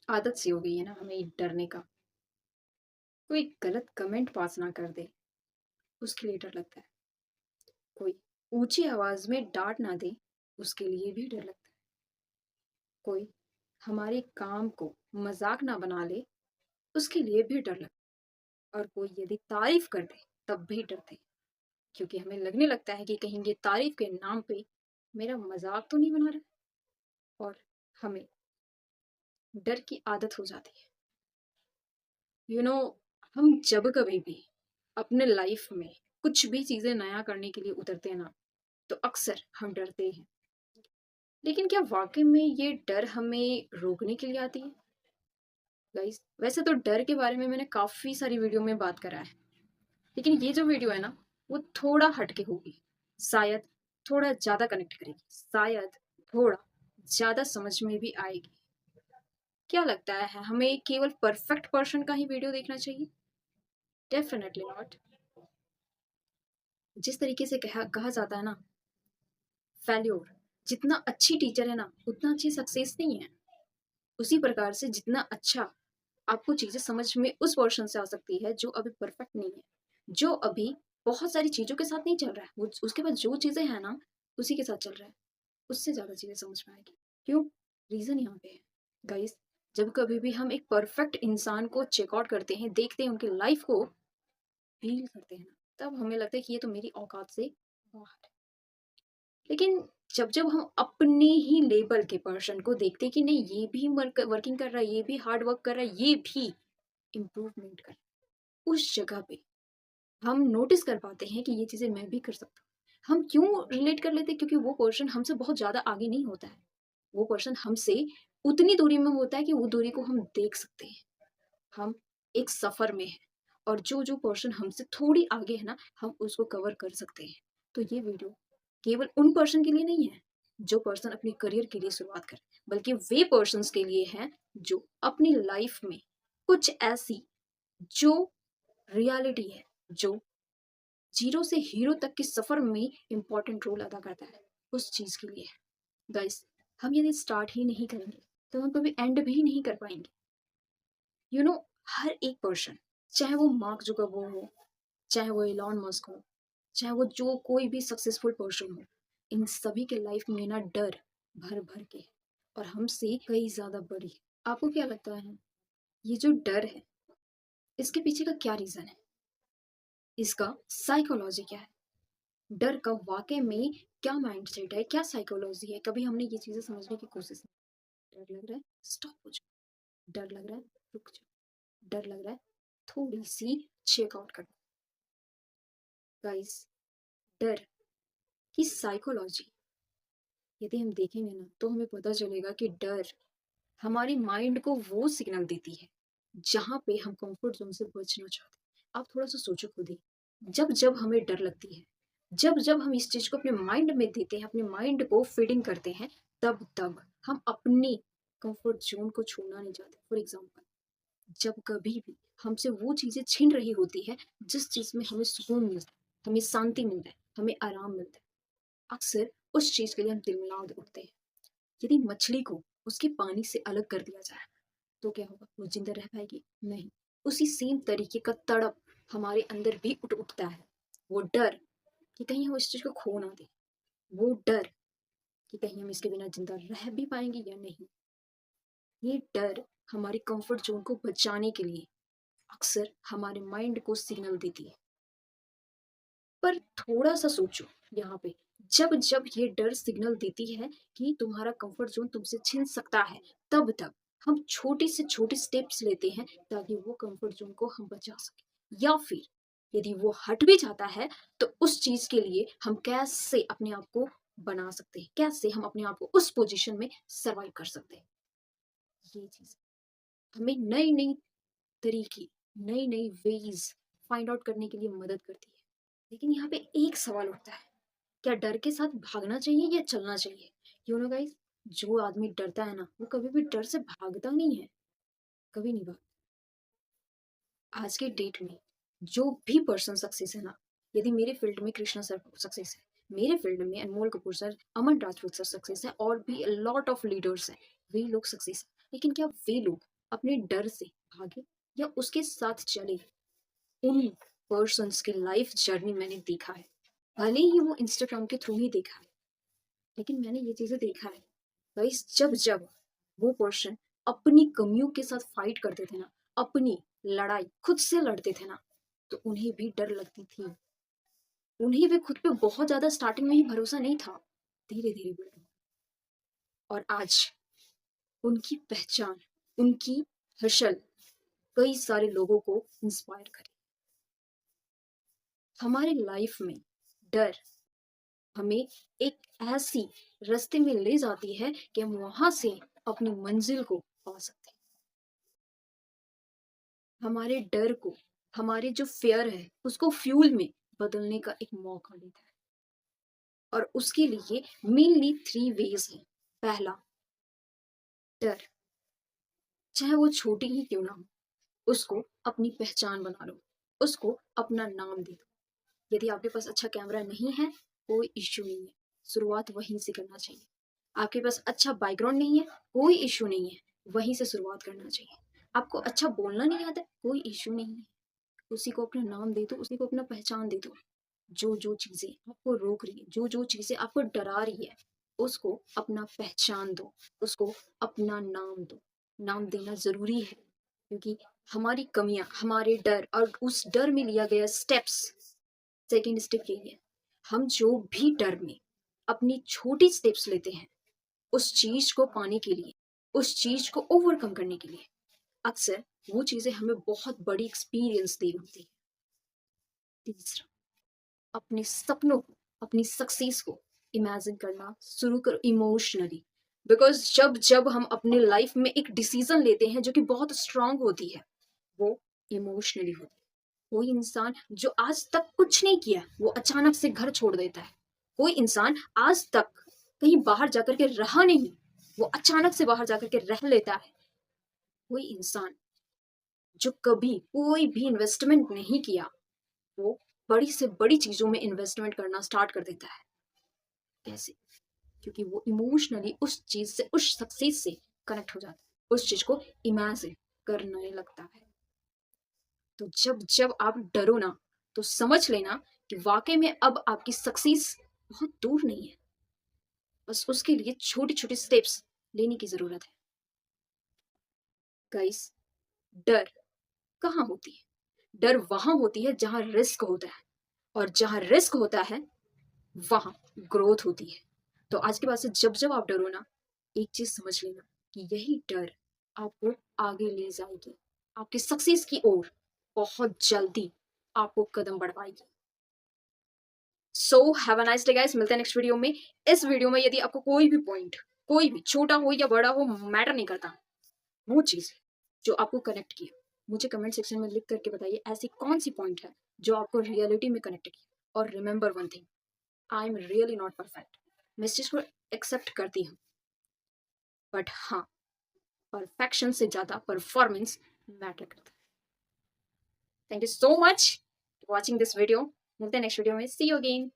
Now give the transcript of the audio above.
आदत सी हो गई है ना हमें डरने का। कोई गलत कमेंट पास ना कर दे, उसके लिए डर लगता है। कोई ऊंची आवाज में डांट ना दे, उसके लिए भी डर लगता है। कोई हमारे काम को मजाक ना बना ले, उसके लिए भी डर लगता है। और कोई यदि तारीफ कर दे, तब भी डरते हैं, क्योंकि हमें लगने लगता है कि कहीं ये तारीफ के नाम पे मेरा मजाक तो नहीं बना रहा। और हमें डर की आदत हो जाती है। यू नो हम जब कभी भी अपने लाइफ में कुछ भी चीजें नया करने के लिए उतरते हैं ना, तो अक्सर हम डरते हैं। लेकिन क्या वाकई में ये डर हमें रोकने के लिए आती है? गाइस, वैसे तो डर के बारे में मैंने काफी सारी वीडियो में बात करा है, लेकिन ये जो वीडियो है ना, वो थोड़ा हटके होगी। शायद थोड़ा ज्यादा कनेक्ट करेगी, शायद थोड़ा ज्यादा समझ में भी आएगी। क्या लगता है हमें केवल परफेक्ट पर्सन का ही वीडियो देखना चाहिए? Definitely not. जिस तरीके से कहा कहा जाता है ना, फेल्योर जितना अच्छी टीचर है ना, उतना अच्छी सक्सेस नहीं है। उसी प्रकार से जितना अच्छा आपको चीजें समझ में उस पर्सन से आ सकती है जो अभी परफेक्ट नहीं है, जो अभी बहुत सारी चीजों के साथ नहीं चल रहा है, वो उसके पास जो चीजें हैं ना, उसी के साथ चल रहा है, उससे ज्यादा चीजें समझ में आएगी। क्यों? रीजन यहाँ पे है गाइस। जब कभी भी हम एक परफेक्ट इंसान को चेकआउट करते हैं, देखते हैं उनकी लाइफ को, फील करते हैं ना, तब हमें लगता है कि ये तो मेरी औकात से बाहर है। लेकिन जब जब हम अपने ही लेवल के पर्सन को देखते हैं कि नहीं, ये भी वर्किंग कर रहा है, ये भी हार्ड वर्क कर रहा है, ये भी इम्प्रूवमेंट कर रहा है, उस जगह पे हम नोटिस कर पाते हैं कि ये चीजें मैं भी कर सकता हूँ। हम क्यों रिलेट कर लेते हैं? क्योंकि वो पर्सन हमसे बहुत ज्यादा आगे नहीं होता है। वो पर्सन हमसे उतनी दूरी में होता है कि वो दूरी को हम देख सकते हैं। हम एक सफर में हैं, और जो जो पर्सन हमसे थोड़ी आगे है ना, हम उसको कवर कर सकते हैं। तो ये वीडियो केवल उन पर्सन के लिए नहीं है जो पर्सन अपनी करियर के लिए शुरुआत करें, बल्कि वे पर्सन्स के लिए हैं जो अपनी लाइफ में कुछ ऐसी जो रियलिटी है, जो जीरो से हीरो तक के सफर में इंपॉर्टेंट रोल अदा करता है, उस चीज के लिए। गाइस, हम यदि स्टार्ट ही नहीं करेंगे तो हम कभी एंड भी नहीं कर पाएंगे। यू नो हर एक पर्सन, चाहे वो मार्क जुकरबर्ग हो, चाहे वो इलॉन मस्क हो, चाहे वो जो कोई भी सक्सेसफुल पर्सन हो, इन सभी के लाइफ में ना डर भर भर के है, और हमसे कई ज्यादा बड़ी है। आपको क्या लगता है, ये जो डर है, इसके पीछे का क्या रीजन है? इसका साइकोलॉजी क्या है? डर का वाकई में क्या माइंडसेट है, क्या साइकोलॉजी है? कभी हमने ये चीजें समझने की कोशिश नहीं। डर लग रहा है, स्टॉप हो जाओ। डर लग रहा है, रुक जाओ। डर लग रहा है, थोड़ी सी चेकआउट कर। गाइस, डर की साइकोलॉजी यदि हम देखेंगे ना, तो हमें पता चलेगा कि डर हमारी माइंड को वो सिग्नल देती है जहां पे हम कंफर्ट जोन से बचना चाहते हैं। आप थोड़ा सा सोचो खुद ही। जब जब हमें डर लगती है, जब जब हम इस चीज को अपने माइंड में देते हैं, अपने माइंड को फीडिंग करते हैं, तब तब हम अपनी कंफर्ट जोन को छोड़ना नहीं चाहते। फॉर एग्जाम्पल, जब कभी भी हमसे वो चीजें छीन रही होती है जिस चीज में हमें सुकून मिलता है, हमें शांति मिलता है, हमें आराम मिलता है, अक्सर उस चीज के लिए हम तिलमिला उठते हैं। यदि मछली को उसके पानी से अलग कर दिया जाए, तो क्या होगा? वो जिंदा रह पाएगी? नहीं। उसी सेम तरीके का तड़प हमारे अंदर भी उठता है। वो डर कि कहीं हम इस चीज को खो ना दे, वो डर कि कहीं हम इसके बिना जिंदा रह भी पाएंगे या नहीं। ये डर हमारे कंफर्ट जोन को बचाने के लिए अक्सर हमारे माइंड को सिग्नल देती है। पर थोड़ा सा सोचो यहाँ पे, जब जब ये डर सिग्नल देती है कि तुम्हारा कंफर्ट जोन तुमसे छिन सकता है, तब तक हम छोटे से छोटे स्टेप्स लेते हैं ताकि वो कंफर्ट जोन को हम बचा सके। या फिर यदि वो हट भी जाता है, तो उस चीज के लिए हम कैसे अपने आप को बना सकते हैं, कैसे हम अपने आप को उस पोजीशन में सर्वाइव कर सकते हैं। ये चीज हमें नई नई तरीके, नई नई वेज फाइंड आउट करने के लिए मदद करती है। लेकिन यहाँ पे एक सवाल उठता है, क्या डर के साथ भागना चाहिए या चलना चाहिए? यू नो गाइस, जो आदमी डरता है ना, वो कभी भी डर से भागता नहीं है, कभी नहीं भागता। आज के डेट में जो भी पर्सन सक्सेस है ना, यदि मेरे फील्ड में कृष्णा सर सक्सेस है, मेरे फील्ड में अनमोल कपूर सर, अमन राजपूत सर सक्सेस है, और भी लॉट ऑफ लीडर्स हैं, वे लोग सक्सेस है। लेकिन क्या वे लोग अपने डर से भागे या उसके साथ चले, उन पर्सन्स की लाइफ जर्नी मैंने देखा है। भले ही वो इंस्टाग्राम के थ्रू ही देखा है, लेकिन मैंने ये चीजें देखा है गाइस। जब जब वो पर्सन अपनी कमियों के साथ फाइट करते थे ना, अपनी लड़ाई खुद से लड़ते थे ना, तो उन्हें भी डर लगती थी। उन्हें भी खुद पे बहुत ज्यादा स्टार्टिंग में ही भरोसा नहीं था, धीरे धीरे बिल्ड हुआ। और आज उनकी पहचान, उनकी हसल कई सारे लोगों को इंस्पायर करे। हमारे लाइफ में डर हमें एक ऐसी रास्ते में ले जाती है कि हम वहां से अपनी मंजिल को पा सकते हैं। हमारे डर को, हमारे जो फियर है उसको फ्यूल में बदलने का एक मौका देता है। और उसके लिए मेनली 3 वेज है। पहला, डर, चाहे वो छोटी ही क्यों ना हो, उसको अपनी पहचान बना लो, उसको अपना नाम दे दो। यदि आपके पास अच्छा कैमरा नहीं है, कोई इश्यू नहीं है, शुरुआत वहीं से करना चाहिए। आपके पास अच्छा बैकग्राउंड नहीं है, कोई इश्यू नहीं है, वहीं से शुरुआत करना चाहिए। आपको अच्छा बोलना नहीं आता, कोई इश्यू नहीं है, उसी को अपना नाम दे दो, उसी को अपना पहचान दे दो। जो जो चीजें आपको रोक रही है, जो जो चीजें आपको डरा रही है, उसको अपना पहचान दो, उसको अपना नाम दो। नाम देना जरूरी है, क्योंकि हमारी कमियां, हमारे डर और उस डर में लिया गया स्टेप्स, सेकेंड स्टेप यही है। हम जो भी डर में अपनी छोटी स्टेप्स लेते हैं, उस चीज को पाने के लिए, उस चीज को ओवरकम करने के लिए, अक्सर वो चीजें हमें बहुत बड़ी एक्सपीरियंस दे होती है। तीसरा, अपने सपनों को, अपनी सक्सेस को इमेजिन करना शुरू करो इमोशनली। बिकॉज जब जब हम अपने लाइफ में एक डिसीजन लेते हैं जो कि बहुत स्ट्रांग होती है, वो इमोशनली होती है। कोई इंसान जो आज तक कुछ नहीं किया, वो अचानक से घर छोड़ देता है। कोई इंसान आज तक कहीं बाहर जाकर के रहा नहीं, वो अचानक से बाहर जाकर के रह लेता है। कोई इंसान जो कभी कोई भी इन्वेस्टमेंट नहीं किया, वो बड़ी से बड़ी चीजों में इन्वेस्टमेंट करना स्टार्ट कर देता है। कैसे? क्योंकि वो इमोशनली उस चीज से, उस सक्सेस से कनेक्ट हो जाता है, उस चीज को इमेजिन करने लगता है। तो जब जब आप डरो ना, तो समझ लेना कि वाकई में अब आपकी सक्सेस बहुत दूर नहीं है। बस उसके लिए छोटी छोटी स्टेप्स लेने की जरूरत है। गाइस, डर कहाँ होती है? डर वहां होती है जहां रिस्क होता है, और जहां रिस्क होता है वहां ग्रोथ होती है। तो आज के बाद से जब जब आप डरो ना, एक चीज समझ लेना कि यही डर आपको आगे ले जाएगी, आपकी सक्सेस की ओर बहुत जल्दी आपको कदम बढ़वाएगी। So have a nice day guys, मिलते हैं नेक्स्ट वीडियो में। इस वीडियो में यदि आपको कोई भी पॉइंट, कोई भी छोटा हो या बड़ा हो, मैटर नहीं करता, वो चीज जो आपको कनेक्ट किया, मुझे कमेंट सेक्शन में लिख करके बताइए ऐसी कौन सी पॉइंट है जो आपको रियलिटी में कनेक्ट किया। और remember one thing, I am really not perfect. मैं इस चीज को एक्सेप्ट करती हूँ, बट हाँ, परफेक्शन से ज्यादा परफॉर्मेंस मैटर करता है। Thank you so much for watching this video. मिलते हैं नेक्स्ट वीडियो में। सी यू अगेन।